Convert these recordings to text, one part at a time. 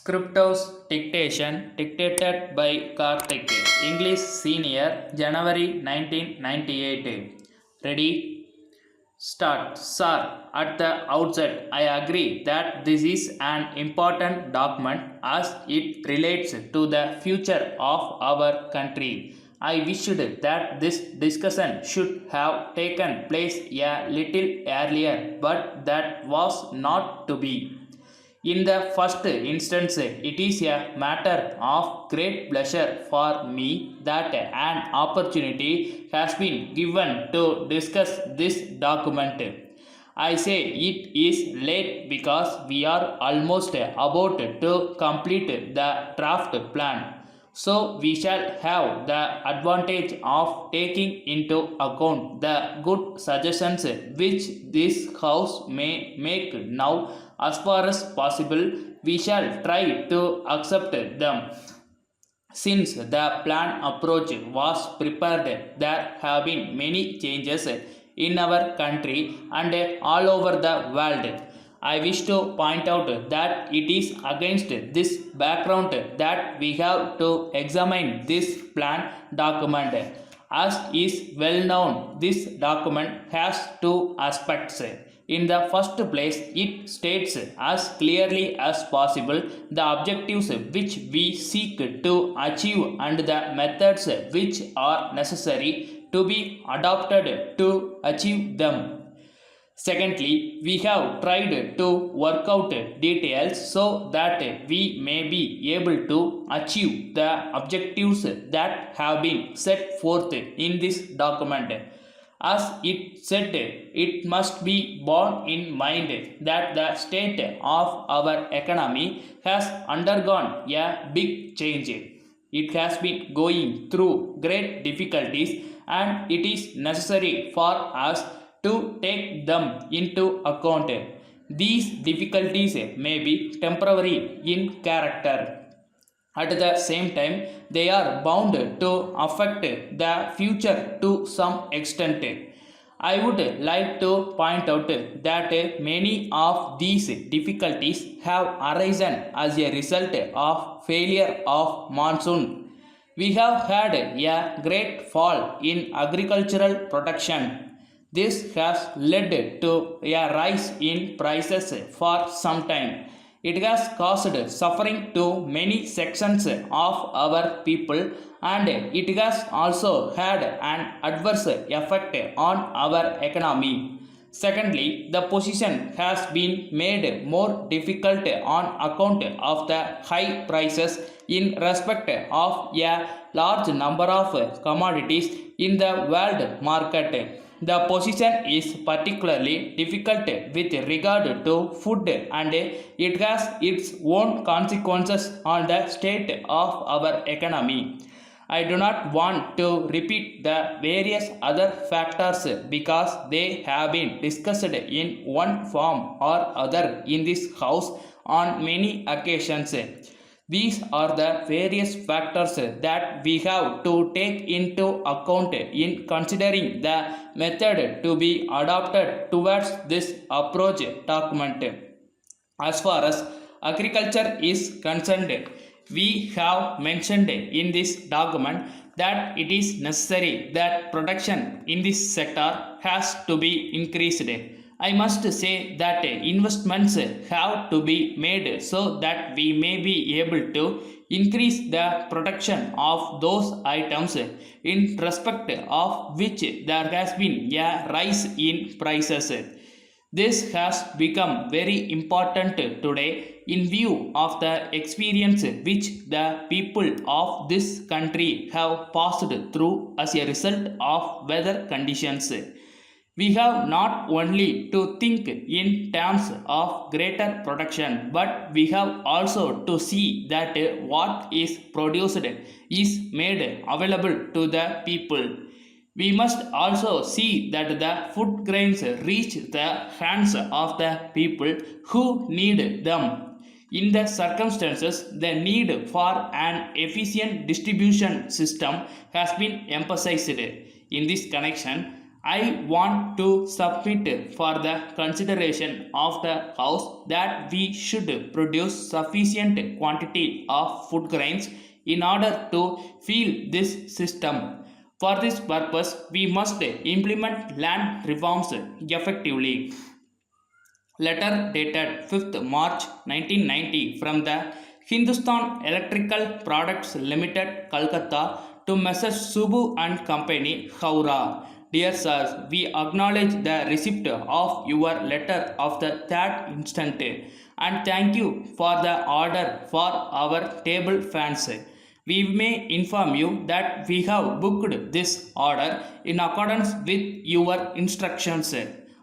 Scriptos Dictation dictated by Karthik, English Senior, January 1998. Ready? Start. Sir, at the outset, I agree that this is an important document as it relates to the future of our country. I wished that this discussion should have taken place a little earlier, but that was not to be. In the first instance, it is a matter of great pleasure for me that an opportunity has been given to discuss this document. I say it is late because we are almost about to complete the draft plan. So we shall have the advantage of taking into account the good suggestions which this house may make now. As far as possible, we shall try to accept them. Since the plan approach was prepared, there have been many changes in our country and all over the world. I wish to point out that it is against this background that we have to examine this plan document. As is well known, this document has two aspects. In the first place, it states as clearly as possible the objectives which we seek to achieve and the methods which are necessary to be adopted to achieve them. Secondly, we have tried to work out details so that we may be able to achieve the objectives that have been set forth in this document. As it said, it must be borne in mind that the state of our economy has undergone a big change. It has been going through great difficulties, and it is necessary for us to take them into account. These difficulties may be temporary in character. At the same time, they are bound to affect the future to some extent. I would like to point out that many of these difficulties have arisen as a result of failure of monsoon. We have had a great fall in agricultural production. This has led to a rise in prices for some time. It has caused suffering to many sections of our people, and it has also had an adverse effect on our economy. Secondly, the position has been made more difficult on account of the high prices in respect of a large number of commodities in the world market. The position is particularly difficult with regard to food, and it has its own consequences on the state of our economy. I do not want to repeat the various other factors because they have been discussed in one form or other in this house on many occasions. These are the various factors that we have to take into account in considering the method to be adopted towards this approach document. As far as agriculture is concerned, we have mentioned in this document that it is necessary that production in this sector has to be increased. I must say that investments have to be made so that we may be able to increase the production of those items in respect of which there has been a rise in prices. This has become very important today in view of the experience which the people of this country have passed through as a result of weather conditions. We have not only to think in terms of greater production, but we have also to see that what is produced is made available to the people. We must also see that the food grains reach the hands of the people who need them. In the circumstances, the need for an efficient distribution system has been emphasized. In this connection, I want to submit for the consideration of the House that we should produce sufficient quantity of food grains in order to fuel this system. For this purpose, we must implement land reforms effectively. Letter dated 5th March 1990 from the Hindustan Electrical Products Limited, Calcutta to Messrs. Subbu and Company, Howrah. Dear sirs, we acknowledge the receipt of your letter of the 3rd instant and thank you for the order for our table fans. We may inform you that we have booked this order in accordance with your instructions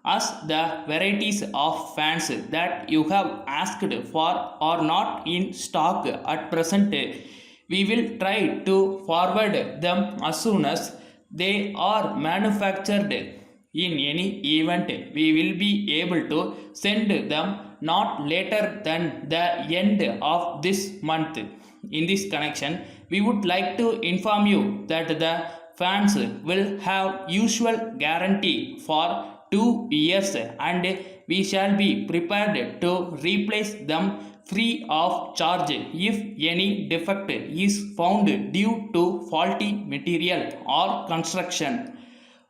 as the varieties of fans that you have asked for are not in stock at present. We will try to forward them as soon as they are manufactured. In any event, we will be able to send them not later than the end of this month. In this connection, we would like to inform you that the fans will have usual guarantee for 2 years and we shall be prepared to replace them free of charge if any defect is found due to faulty material or construction.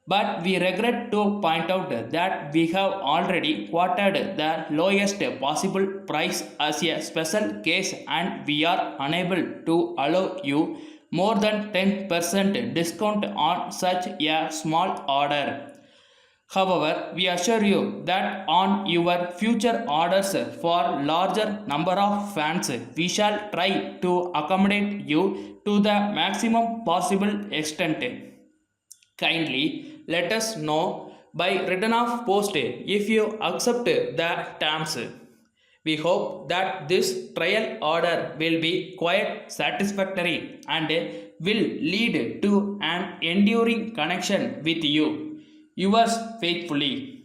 But we regret to point out that we have already quoted the lowest possible price as a special case and we are unable to allow you more than 10% discount on such a small order. However, we assure you that on your future orders for larger number of fans, we shall try to accommodate you to the maximum possible extent. Kindly let us know by return of post if you accept the terms. We hope that this trial order will be quite satisfactory and will lead to an enduring connection with you. Yours faithfully.